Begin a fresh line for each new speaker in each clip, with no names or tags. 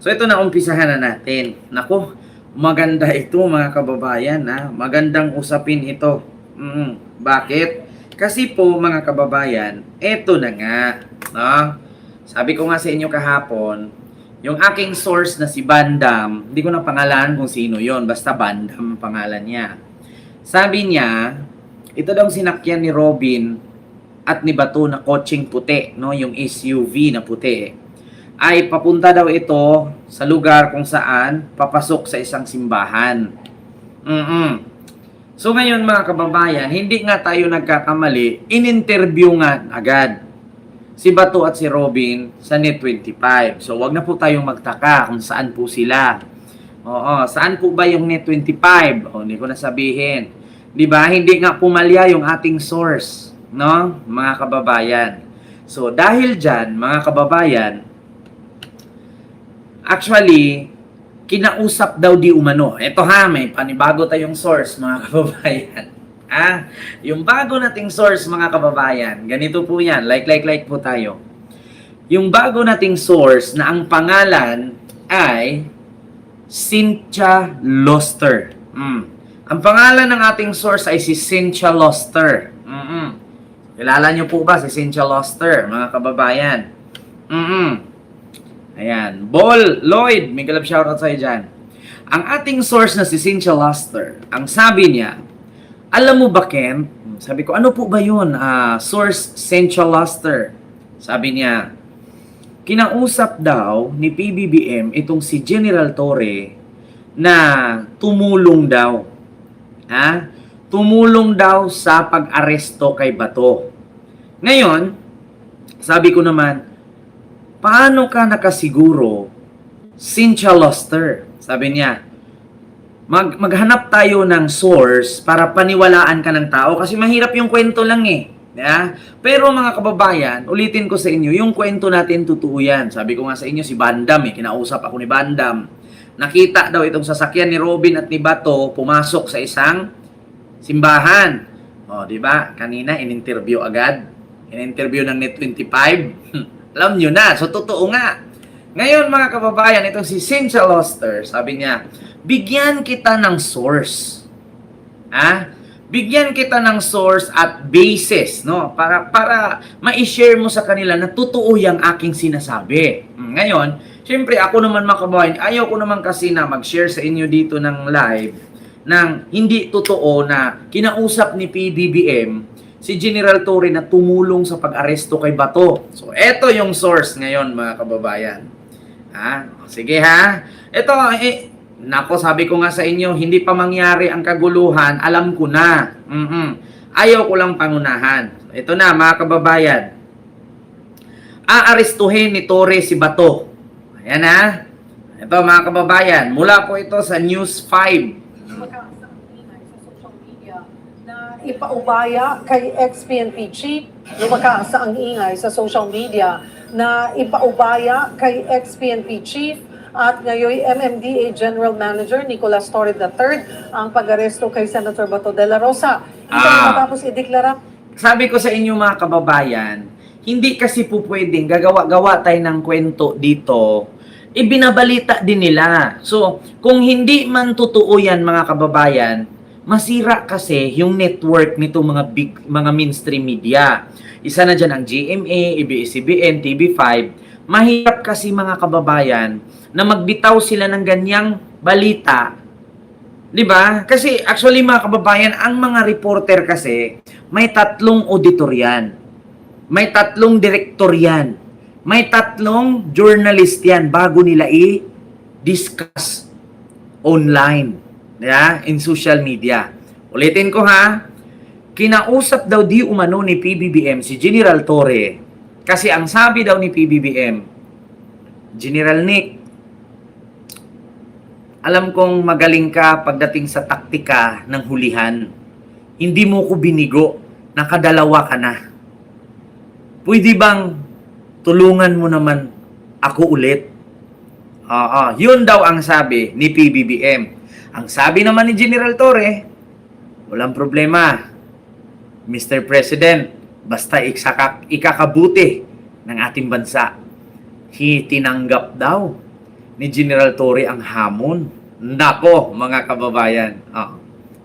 So ito na, umpisahan na natin. Naku, maganda ito mga kababayan. Ha? Magandang usapin ito. Bakit? Kasi po mga kababayan, ito na nga. No? Sabi ko nga sa inyo kahapon, yung aking source na si Bandam, hindi ko na pangalan kung sino yon, basta Bandam ang pangalan niya. Sabi niya, ito daw sinakyan ni Robin at ni Bato na kotseng puti, no? Yung SUV na puti. Ay papunta daw ito sa lugar kung saan papasok sa isang simbahan. So ngayon mga kababayan, hindi nga tayo nagkakamali, in-interview nga agad si Bato at si Robin sa Net25. So wag na po tayong magtaka kung saan po sila. Oo, saan po ba yung Net25? O, hindi ko na sabihin. 'Di ba? Hindi nga pumalya yung ating source, no? Mga kababayan. So dahil diyan, mga kababayan, actually, kinausap daw di umano. Ito ha, may panibago tayong source, mga kababayan. Yung bago nating source, mga kababayan, ganito po yan. Like po tayo. Yung bago nating source na ang pangalan ay Cynthia Loster. Ang pangalan ng ating source ay si Cynthia Loster. Kilala nyo po ba si Cynthia Loster, mga kababayan? Ayan. Bol, Lloyd, may galap shoutout sa'yo dyan. Ang ating source na si Cynthia Luster, ang sabi niya, alam mo ba, Ken? Sabi ko, ano po ba yun? Source Cynthia Luster. Sabi niya, kinausap daw ni PBBM itong si General Torre na tumulong daw. Tumulong daw sa pag-aresto kay Bato. Ngayon, sabi ko naman, paano ka nakasiguro, Cynthia Luster? Sabi niya, maghanap tayo ng source para paniwalaan ka ng tao kasi mahirap yung kwento lang eh. Yeah? Pero mga kababayan, ulitin ko sa inyo, yung kwento natin totoo yan. Sabi ko nga sa inyo, si Bandam kinausap ako ni Bandam. Nakita daw itong sasakyan ni Robin at ni Bato pumasok sa isang simbahan. O, di ba? Kanina, in-interview agad. In-interview ng Net25. Alam nyo na. So, totoo nga. Ngayon, mga kababayan, itong si Cynthia Luster, sabi niya, bigyan kita ng source. Bigyan kita ng source at basis, no? Para ma-share mo sa kanila na totoo yung aking sinasabi. Ngayon, syempre, ako naman mga kababayan, ayaw ko naman kasi na mag-share sa inyo dito ng live ng hindi totoo na kinausap ni PBBM si General Torre na tumulong sa pag-aresto kay Bato. So, eto yung source ngayon, mga kababayan. Sige ha. Ito, nako, sabi ko nga sa inyo, hindi pa mangyari ang kaguluhan, alam ko na. Ayaw ko lang pangunahan. Ito na, mga kababayan. Aarestuhin ni Torre si Bato. Ayan ha. Ito, mga kababayan, mula po ito sa News 5.
Ipaubaya kay ex-PNP chief, lumakaas ang ingay sa social media na ipaubaya kay ex-PNP chief at ngayon MMDA General Manager Nicolas Torre III ang pag-aresto kay Senator Bato de la Rosa. Ito matapos ideklara.
Sabi ko sa inyo mga kababayan, hindi kasi po pwedeng gagawa-gawa tayo ng kwento dito. Ibinabalita din nila. So, kung hindi man totoo yan mga kababayan, masira kasi yung network nito mga mainstream media. Isa na dyan ang GMA, ABS-CBN, TV5. Mahirap kasi mga kababayan na magbitaw sila ng ganyang balita. 'Di ba? Kasi actually mga kababayan, ang mga reporter kasi may 3 auditor yan. May 3 direktor yan. May 3 journalist yan bago nila i-discuss online. In social media. Ulitin ko ha, kinausap daw di umano ni PBBM si General Torre kasi ang sabi daw ni PBBM, General Nick, alam kong magaling ka pagdating sa taktika ng hulihan. Hindi mo ko binigo, nakadalawa ka na. Pwede bang tulungan mo naman ako ulit? Yun daw ang sabi ni PBBM. Ang sabi naman ni General Torre, walang problema, Mr. President, basta ikakabuti ng ating bansa. Tinanggap daw ni General Torre ang hamon. Nako, mga kababayan.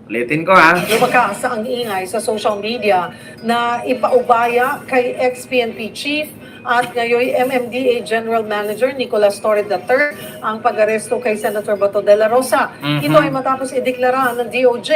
Ulitin ko ha.
Lumakas ang ingay sa social media na ipaubaya kay ex-PNP Chief at ngayon MMDA General Manager Nicolas Torre III ang pag-aresto kay Senator Bato de la Rosa. Ito ay matapos ideklara ng DOJ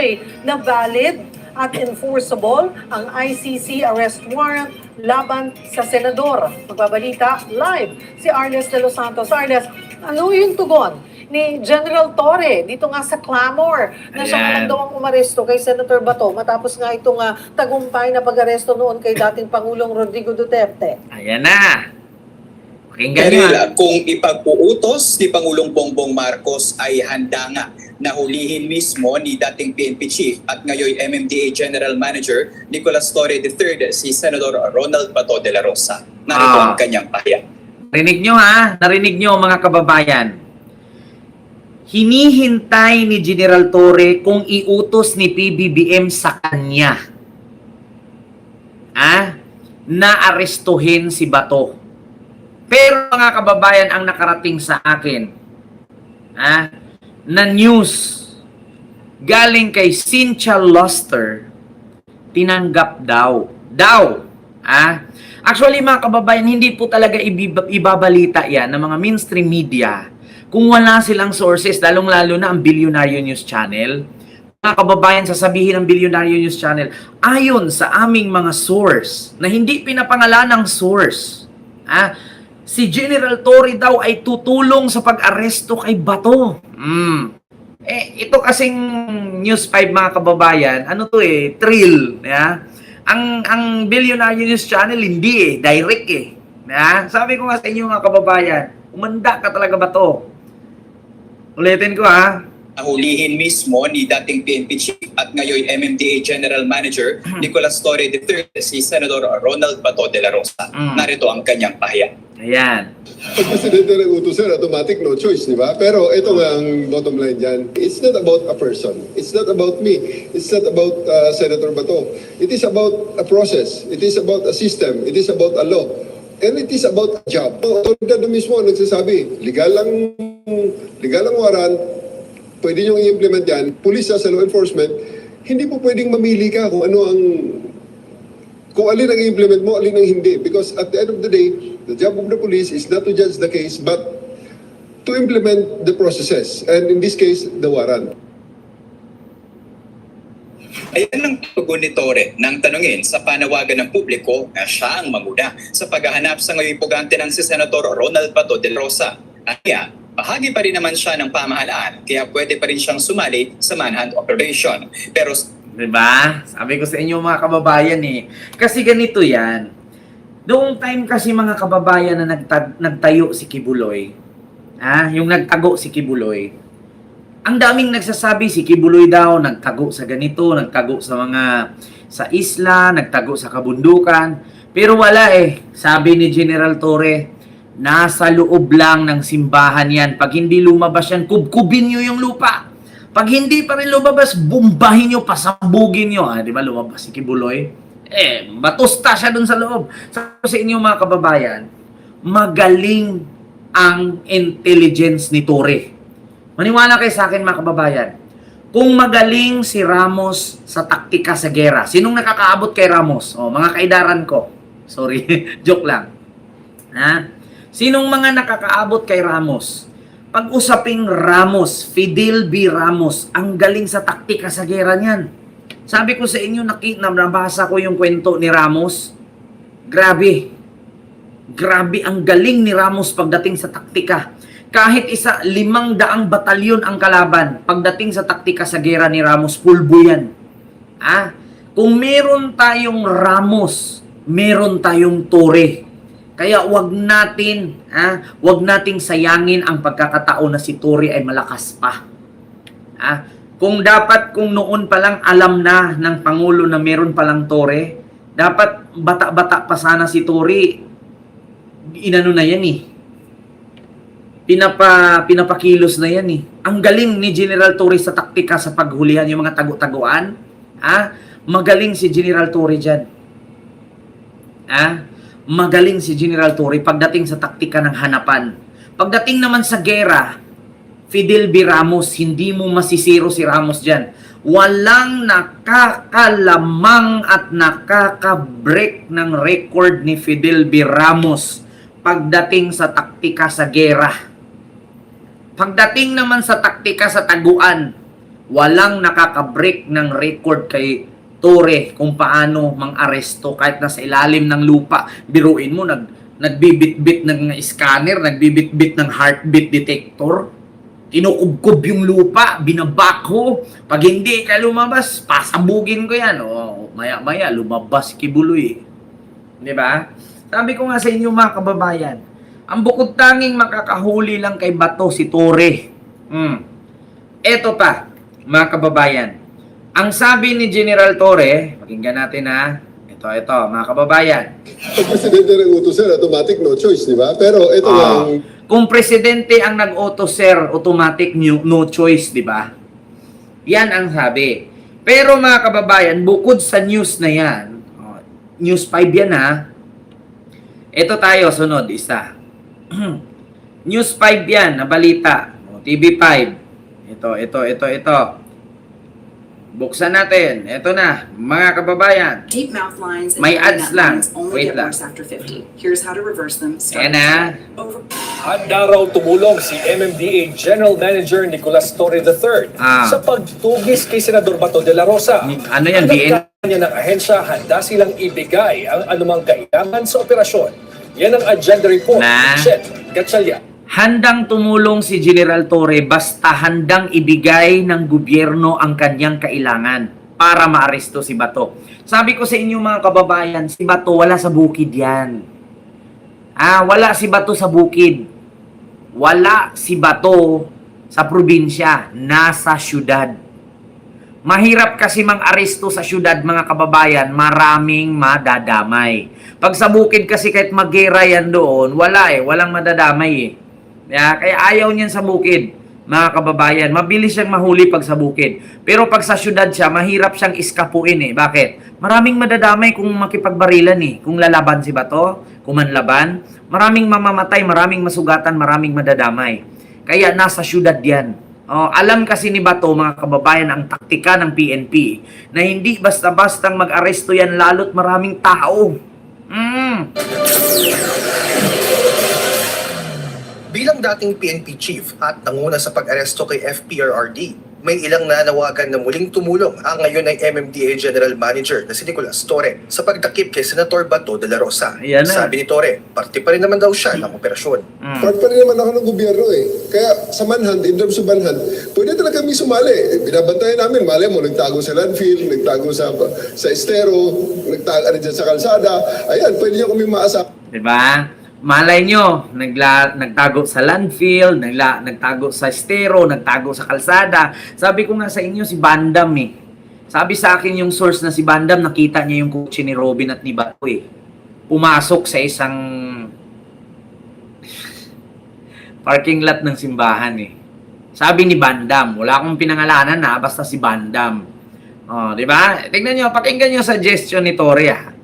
na valid at enforceable ang ICC arrest warrant laban sa senador. Magbabalita live si Arles de los Santos. Arles, ano yung tugon ni General Torre dito nga sa clamor na siya
Ayan.
naman daw ang umaresto kay Senator Bato matapos nga itong tagumpay na pag-aresto noon kay dating Pangulong Rodrigo Duterte?
Ayan na. Pakinggan nyo
Dahil
ha.
kung ipag-uutos ni Pangulong Bongbong Marcos ay handa nga na hulihin mismo ni dating PNP Chief at ngayon MMDA General Manager Nicolas Torre III si Senador Ronald Bato de la Rosa. Narito ang kanyang pahayag.
Narinig nyo ha. Narinig nyo mga kababayan. Hinihintay ni General Torre kung iutos ni PBBM sa kanya na arestuhin si Bato. Pero mga kababayan, ang nakarating sa akin na news galing kay Cynthia Luster, tinanggap daw. Actually mga kababayan, hindi po talaga ibabalita yan ng mga mainstream media kung wala silang sources, lalong-lalo na ang Bilyonaryo News Channel. Mga kababayan, sasabihin ng Bilyonaryo News Channel, ayon sa aming mga source, na hindi pinapangalan ng source, si General Torre daw ay tutulong sa pag-aresto kay Bato. Ito kasing News 5 mga kababayan, thrill. Ang Bilyonaryo News Channel, hindi direct Sabi ko nga sa inyo mga kababayan, umanda ka talaga Bato. Ulitin ko
Nahulihin mismo ni dating PNP Chief at ngayon MMDA General Manager Nicolas Torre III si Senador Ronald Bato de la Rosa. Narito ang kanyang pahayag.
Ayan.
Pag presidente ng utusan, automatic no choice, di ba? Pero ito nga ang bottom line dyan. It's not about a person. It's not about me. It's not about Senator Bato. It is about a process. It is about a system. It is about a law. And it is about a job. Ang otoridad na mismo nagsasabi, legal ang warrant, pwede nyo i-implement yan. Police sa law enforcement, hindi po pwedeng mamili ka kung alin ang i-implement mo, alin ang hindi. Because at the end of the day, the job of the police is not to judge the case, but to implement the processes. And in this case, the warrant.
Ayan ang tugon ni Torre nang tanungin sa panawagan ng publiko na siya ang manguna sa paghahanap sa ngayon pugante ng si Senator Ronald Bato de la Rosa. Kaya, bahagi pa rin naman siya ng pamahalaan, kaya pwede pa rin siyang sumali sa manhunt operation. Pero
Diba? Sabi ko sa inyo mga kababayan kasi ganito yan. Noong time kasi mga kababayan na nagtayo si Kibuloy, yung nagtago si Kibuloy, ang daming nagsasabi si Kibuloy daw, nagtago sa ganito, nagtago sa isla, nagtago sa kabundukan. Pero wala Sabi ni General Torre, nasa loob lang ng simbahan yan. Pag hindi lumabas yan, kubkubin nyo yung lupa. Pag hindi pa rin lumabas, bumbahin nyo, pasabugin nyo. Di ba lumabas si Kibuloy? Batusta siya dun sa loob. Sabi sa inyo mga kababayan, magaling ang intelligence ni Torre. Maniwala kayo sa akin mga kababayan. Kung magaling si Ramos sa taktika sa gera, sinong nakakaabot kay Ramos? Mga kaidaran ko. Sorry, joke lang. Sinong mga nakakaabot kay Ramos? Pag-usaping Ramos, Fidel B. Ramos, ang galing sa taktika sa gera niyan. Sabi ko sa inyo, nabasa ko yung kwento ni Ramos. Grabe ang galing ni Ramos pagdating sa taktika. Kahit 500 batalyon ang kalaban, pagdating sa taktika sa gera ni Ramos, pulbo yan. Kung meron tayong Ramos, meron tayong Torre. Kaya wag nating sayangin ang pagkakataon na si Torre ay malakas pa. Kung noon pa lang alam na ng Pangulo na meron palang Torre, dapat bata-bata pa sana si Torre. Inano na yan pinapakilos na yan Ang galing ni General Torre sa taktika sa paghulihan yung mga tagu-taguan. Magaling si General Torre dyan. Magaling si General Torre pagdating sa taktika ng hanapan. Pagdating naman sa gera, Fidel B. Ramos, hindi mo masisiro si Ramos dyan. Walang nakakalamang at nakaka-break ng record ni Fidel B. Ramos pagdating sa taktika sa gera. Pagdating naman sa taktika sa taguan, walang nakaka-break ng record kay Torre kung paano mang-aresto kahit nasa ilalim ng lupa. Biruin mo, nagbibit-bit ng scanner, nagbibit-bit ng heartbeat detector. Kinukubkob yung lupa, binabako. Pag hindi ka lumabas, pasabugin ko yan. O, maya-maya, lumabas kibuloy. Di ba? Sabi ko nga sa inyo mga kababayan, ang bukod tanging makakahuli lang kay Bato si Torre. Eto pa, mga kababayan. Ang sabi ni General Torre, pakinggan natin ha. Ito, mga kababayan.
Pag presidente nag-utos, sir, automatic no choice, di ba? Pero ito lang,
Kung presidente ang nag-auto, sir, automatic no choice, di ba? Yan ang sabi. Pero mga kababayan, bukod sa news na yan, News 5 yan ha. Ito tayo, sunod, isa. News 5 yan, na balita. TV5. Ito. Buksan natin. Ito na, mga kababayan.
Deep mouth lines and
May
flat
ads
net
lang.
lines only
Wait
get
lang.
worse after 50. Here's how to reverse them.
Ayan na.
Over.
Handa raw tumulong si MMDA General Manager Nicolas Torre III sa pagtugis kay Senador Bato de la Rosa.
Ano yan, BN?
Kanya ng ahensya, handa silang ibigay ang anumang kailangan sa operasyon. Yan ang agenda report
Na?
ni Chet Gatchalian.
Handang tumulong si General Torre basta handang ibigay ng gobyerno ang kanyang kailangan para maaresto si Bato. Sabi ko sa inyo mga kababayan, si Bato wala sa bukid yan. Wala si Bato sa bukid. Wala si Bato sa probinsya, nasa syudad. Mahirap kasi mang-aresto sa syudad mga kababayan, maraming madadamay. Pag sa bukid kasi kahit magera yan doon, walang madadamay eh. Kaya ayaw niyan sa bukid, mga kababayan. Mabilis siyang mahuli pag sa bukid. Pero pag sa syudad siya, mahirap siyang iskapuin eh. Bakit? Maraming madadamay kung makipagbarilan eh. Kung lalaban si Bato, kung manlaban, maraming mamamatay, maraming masugatan, maraming madadamay. Kaya nasa syudad yan. Alam kasi ni Bato, mga kababayan, ang taktika ng PNP na hindi basta-bastang mag-aresto yan lalo't maraming tao.
Bilang dating PNP chief at nanguna sa pag-aresto kay FPRRD, may ilang nanawagan na muling tumulong ang ngayon ay MMDA General Manager na si Nicolas Torre sa pagdakip kay Senator Bato de la Rosa.
Ayan na.
Sabi ni Torre, parte pa rin naman daw siya ng operasyon.
part pa rin naman ako ng gobyerno eh. Kaya sa manhunt, in terms of manhunt, pwede talaga kami sumali. Binabantayan namin, mali mo, nagtago sa landfill, nagtago sa estero, nagtago dyan sa kalsada. Ayan, pwede niyo kami maasa.
Diba? Malay nyo, nagtago sa landfill, nagtago sa estero, nagtago sa kalsada. Sabi ko nga sa inyo, si Bandam eh. Sabi sa akin yung source na si Bandam, nakita niya yung kotse ni Robin at ni Bato eh. Pumasok sa isang parking lot ng simbahan eh. Sabi ni Bandam, wala akong pinangalanan na, basta si Bandam. Di ba? Tingnan nyo, pakinggan nyo suggestion ni Torre ah.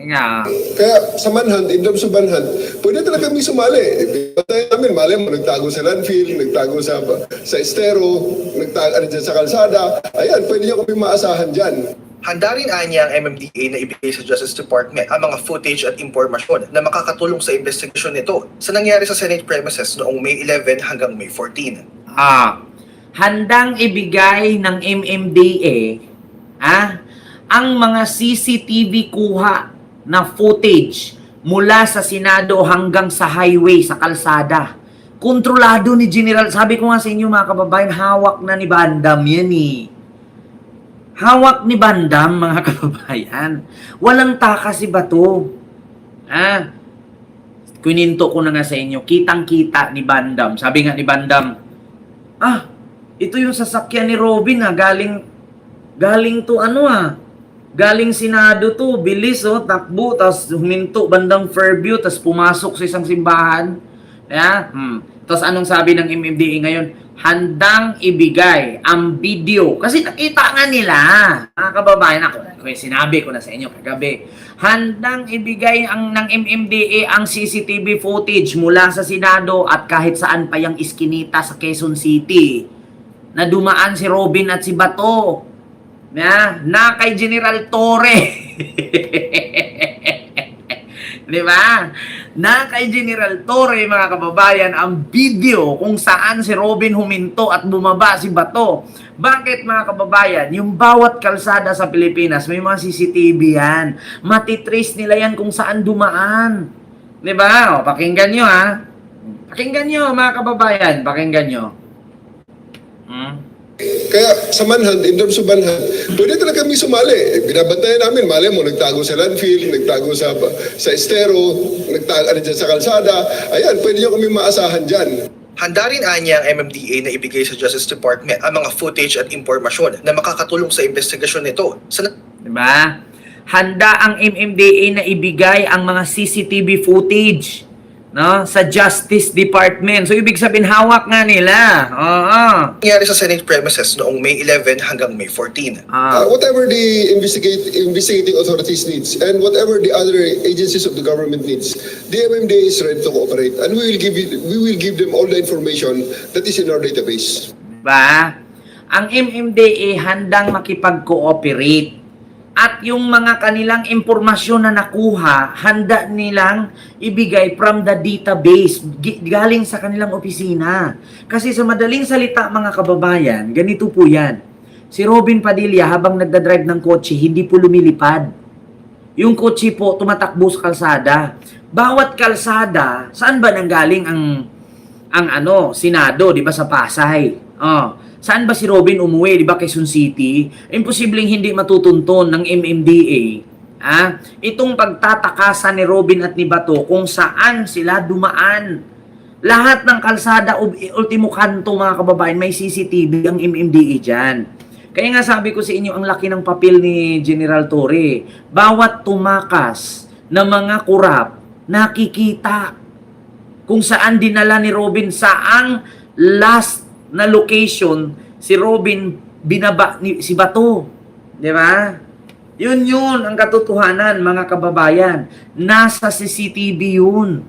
Kaya sa manhunt, in terms of manhunt, pwede talaga kami sumali. Binabantayan namin, mali mo, nagtago sa landfill, nagtago sa estero, nagtago dyan sa kalsada. Ayan, pwede niyo kami maasahan dyan.
Handa rin anya ang MMDA na ibigay sa Justice Department ang mga footage at impormasyon na makakatulong sa investigasyon nito sa nangyari sa Senate premises noong May 11 hanggang May 14.
Handang ibigay ng MMDA ang mga CCTV kuha na footage mula sa Senado hanggang sa highway, sa kalsada. Kontrolado ni General. Sabi ko nga sa inyo mga kababayan, hawak na ni Bandam yan eh. Hawak ni Bandam, mga kababayan. Walang takas si Bato. Kuninto ko na nga sa inyo, kitang-kita ni Bandam. Sabi nga ni Bandam, ito yung sasakyan ni Robin galing to galing Senado to, bilis takbo, tapos huminto bandang Fairview, tapos pumasok sa isang simbahan. Tapos anong sabi ng MMDA ngayon? handang ibigay ang video. Kasi nakita nga nila, mga kababayan, ako sinabi ko na sa inyo kagabi, handang ibigay ng MMDA ang CCTV footage mula sa Senado at kahit saan pa yung iskinita sa Quezon City na dumaan si Robin at si Bato na kay General Torre. Di ba? Na kay General Torre, mga kababayan, ang video kung saan si Robin huminto at bumaba si Bato. Bakit, mga kababayan? Yung bawat kalsada sa Pilipinas, may mga CCTV yan. Matitrace nila yan kung saan dumaan. Di ba? O, pakinggan nyo, ha? Pakinggan nyo, mga kababayan. Pakinggan nyo.
Kaya sa manhunt, in terms of manhunt, pwede talaga kami sumali. Binabantayan namin, mali mo, nagtago sa landfill, nagtago sa estero, nagtago dyan sa kalsada. Ayan, pwede nyo kami maasahan dyan.
Handa rin anya ang MMDA na ibigay sa Justice Department ang mga footage at impormasyon na makakatulong sa investigasyon nito.
Diba? Handa ang MMDA na ibigay ang mga CCTV footage, no, sa Justice Department. So, ibig sabihin, hawak nga nila. Oo.
Nangyari sa Senate premises noong May 11 hanggang May 14.
Whatever the investigating authorities needs and whatever the other agencies of the government needs, the MMDA is ready to cooperate, and we will give them all the information that is in our database.
Diba? Ang MMDA handang makipag-cooperate. At yung mga kanilang impormasyon na nakuha, handa nilang ibigay from the database, galing sa kanilang opisina. Kasi sa madaling salita, mga kababayan, ganito po yan. Si Robin Padilla, habang nagdadrive ng kotse, hindi po lumilipad. Yung kotse po, tumatakbo sa kalsada. Bawat kalsada, saan ba nanggaling ang Senado, di ba, sa Pasay? Saan ba si Robin umuwi? Di ba, Quezon City? Imposibleng hindi matutunton ng MMDA. Itong pagtatakasan ni Robin at ni Bato kung saan sila dumaan. Lahat ng kalsada, ultimo kanto, mga kababayan, may CCTV ang MMDA dyan. Kaya nga sabi ko sa inyo, ang laki ng papel ni General Torre. Bawat tumakas na mga kurap, nakikita kung saan dinala ni Robin, saang last na location si Robin binaba si Bato. Di ba? Yun ang katotohanan, mga kababayan. Nasa CCTV yun.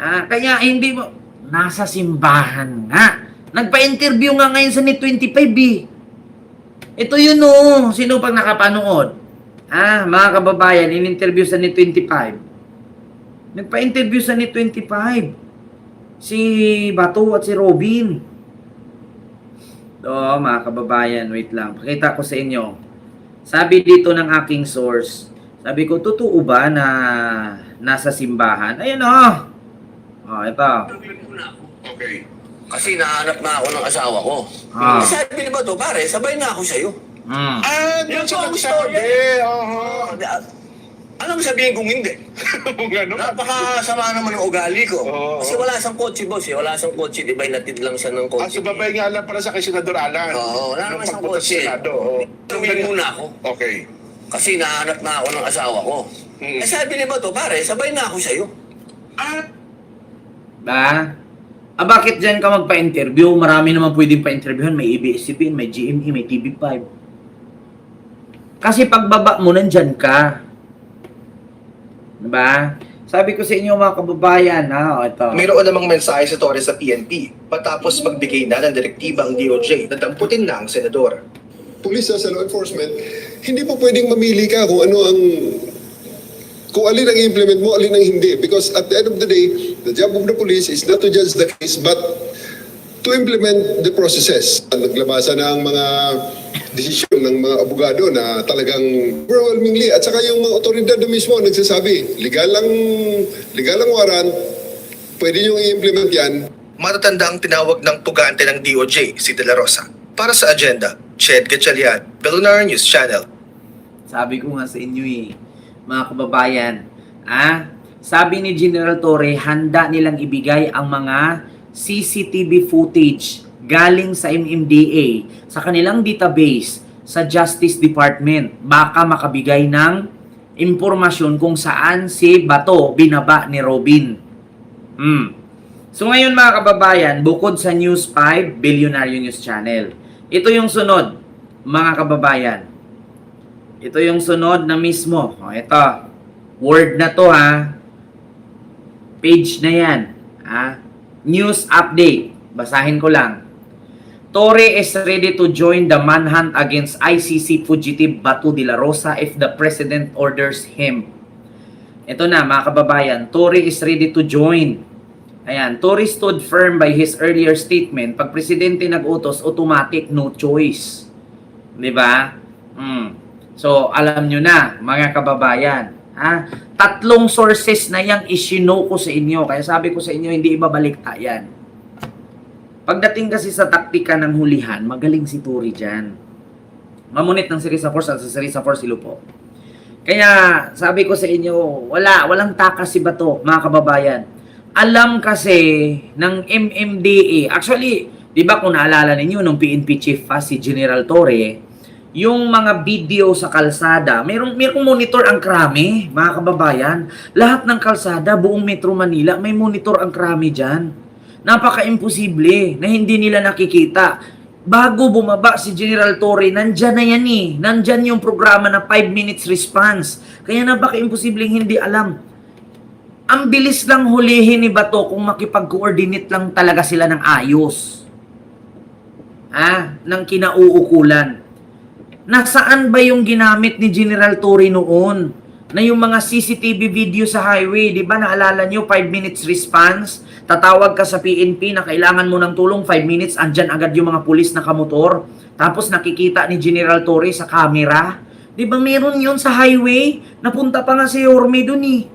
Kaya hindi mo, nasa simbahan nga. Nagpa-interview nga ngayon sa Net 25 eh. Ito yun o. Sino pang nakapanood? Mga kababayan, in-interview sa Net 25. Nagpa-interview sa Net 25. Si Bato at si Robin. Mga kababayan, wait lang. Pakita ko sa inyo. Sabi dito ng aking source, sabi ko, totoo ba na nasa simbahan? Ayun ito.
Okay. Kasi nahanap na ako ng asawa ko. Sabi ni Bato, pare, sabay na ako sa'yo.
Yun siya nagsabi.
Anong sabihin kung hindi?
Gano'n?
Napakasama naman ng ugali ko. Kasi wala siyang kotse, boss. Wala siyang kotse. Di ba inatid lang siya ng kotse?
Sumabay nga lang pala sa kay Senador Alan.
Oo, wala naman siyang
Nung pagpunta sa
kotse.
Senado.
Tumingin muna ako.
Okay.
Kasi nahanap na ako ng asawa ko. Sabi ni Bato, pare, sabay na ako sa'yo.
Bakit dyan ka magpa-interview? Marami naman pwedeng pa-interviewhan. May ABS-CBN, may GMA, may TV5. Kasi pagbaba mo, nandyan ka. Diba? Sabi ko sa inyo, mga kababayan, ito.
Mayroon namang mensahe si Torres sa PNP patapos magbigay na ng direktiba ang DOJ na damputin na ang senador.
Police sa law enforcement, hindi po pwedeng mamili ka kung alin ang i-implement mo, alin ang hindi. Because at the end of the day, the job of the police is not to judge the case, but to implement the processes. Naglabasa na ang mga desisyon ng mga abogado na talagang overwhelmingly, at saka yung mga otoridad na mismo nagsasabi, legal ang warrant, pwede nyo i-implement yan.
Matatanda ang tinawag ng tugante ng DOJ, si De La Rosa. Para sa agenda, Ched Gatchalian, Bellunara News Channel.
Sabi ko nga sa inyo mga kababayan, sabi ni General Torre, handa nilang ibigay ang mga CCTV footage galing sa MMDA sa kanilang database sa Justice Department. Baka makabigay ng impormasyon kung saan si Bato binaba ni Robin. So ngayon mga kababayan, bukod sa News 5, Bilyonaryo News Channel. Ito yung sunod, mga kababayan. Ito yung sunod na mismo. O, ito. Word na to ha. Page na yan. Ha? News update. Basahin ko lang. Torre is ready to join the manhunt against ICC fugitive Bato de la Rosa if the President orders him. Ito na mga kababayan. Torre is ready to join. Ayan, Torre stood firm by his earlier statement. Pag presidente nag-utos, automatic, no choice. Di ba? So, alam nyo na, mga kababayan. Ha? 3 sources na yang isino ko sa inyo. Kaya sabi ko sa inyo, hindi ibabalikta yan. Pagdating kasi sa taktika ng hulihan, magaling si Torre dyan. Mamunit ng Sirisa Force at sa Sirisa Force silo po. Kaya, sabi ko sa inyo, walang takas si Bato, mga kababayan. Alam kasi ng MMDA, actually, di ba kung naalala ninyo, nung PNP Chief pa si General Torre, yung mga video sa kalsada, merong monitor ang krami, mga kababayan. Lahat ng kalsada, buong Metro Manila, may monitor ang krami dyan. Napaka-imposible na hindi nila nakikita. Bago bumaba si General Torre, nandyan na yan eh. Nandyan yung programa na 5 minutes response. Kaya napaka-imposibleng hindi alam. Ang bilis lang hulihin ni Bato kung makipag-coordinate lang talaga sila ng ayos. Ng kinauukulan. Nasaan ba yung ginamit ni General Torre noon? Na yung mga CCTV video sa highway, di ba naalala nyo, 5 minutes response? Tatawag ka sa PNP na kailangan mo ng tulong, 5 minutes, andyan agad yung mga pulis na kamotor. Tapos nakikita ni General Torre sa camera. Di ba meron yun sa highway? Napunta pa nga si Yorme dun eh.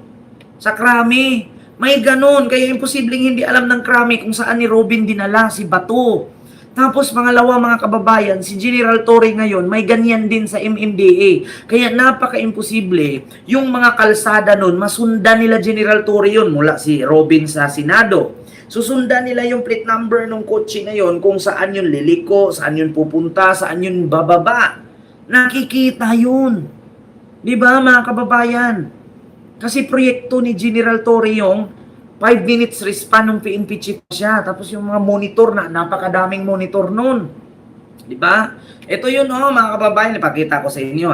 Sa krami. May ganun. Kaya imposibleng hindi alam ng krami kung saan ni Robin dinala si Bato. Tapos pangalawa mga kababayan, si General Torre ngayon may ganyan din sa MMDA. Kaya napaka-imposible yung mga kalsada nun, masundan nila General Torre yun mula si Robin sa Senado. Susundan nila yung plate number ng kotse na yun kung saan yun liliko, saan yun pupunta, saan yun bababa. Nakikita yun. Di ba mga kababayan? Kasi proyekto ni General Torre yung 5 minutes response ng PNP chief siya. Tapos yung mga monitor na, napakadaming monitor nun. Di ba? Ito yun mga kababayan, ipakita ko sa inyo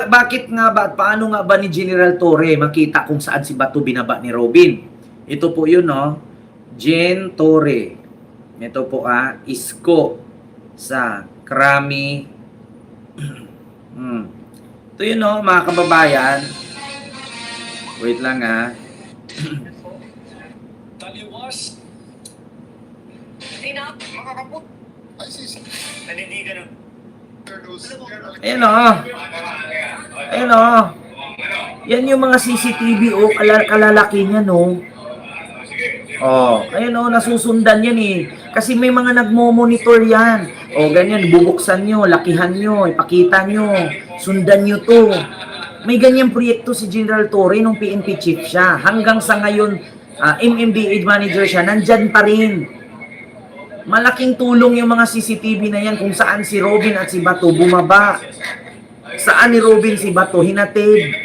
bakit nga ba, paano nga ba ni General Torre makita kung saan si Bato binaba ni Robin? Ito po yun Gen Torre. Ito po isko sa Krami. Ito yun mga kababayan. Wait lang
Taliwas.
Makakaput.
Ayan Ayan Yan yung mga CCTV kalalaki niya Ayan nasusundan yan eh. Kasi may mga nagmo-monitor yan. Ganyan, bubuksan nyo, lakihan nyo, ipakita nyo, sundan nyo to. May ganyang proyekto si General Torre nung PNP chief siya. Hanggang sa ngayon, MMDA manager siya, nandyan pa rin. Malaking tulong yung mga CCTV na yan kung saan si Robin at si Bato bumaba. Saan ni Robin si Bato hinatid.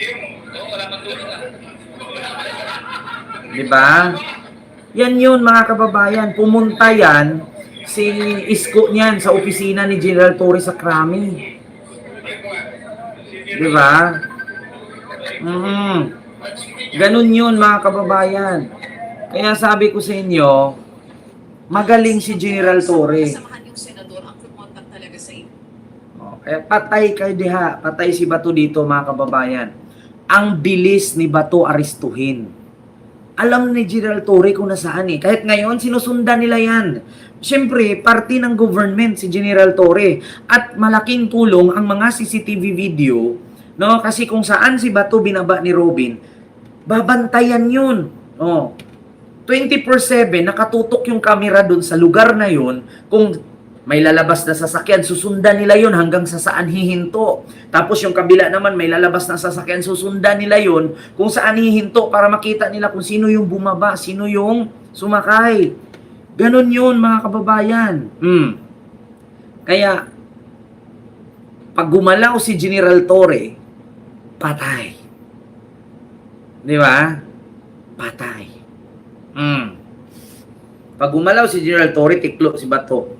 Diba? Yan yun mga kababayan. Pumunta yan si Isko niyan sa opisina ni General Torre sa Krami. Diba? Ganun yun mga kababayan. Kaya sabi ko sa inyo, magaling si General Torre.
Samahan yung senador ang kumontak talaga sa inyo.
Kaya patay kayo diha. Patay si Bato dito mga kababayan. Ang bilis ni Bato aristuhin. Alam ni General Torre kung nasaan eh. Kahit ngayon, sinusundan nila yan. Siyempre, parte ng government si General Torre. At malaking tulong ang mga CCTV video. Kasi kung saan si Bato binaba ni Robin, babantayan yun. 24/7, nakatutok yung camera dun sa lugar na yun. Kung may lalabas na sasakyan, susundan nila yun hanggang sa saan hihinto. Tapos yung kabila naman, may lalabas na sasakyan, susundan nila yun kung saan hihinto para makita nila kung sino yung bumaba, sino yung sumakay. Ganon yun mga kababayan. Kaya, pag gumalaw si General Torre, patay. Di ba? patay. Pag gumalaw si General Torre, tiklo si Bato.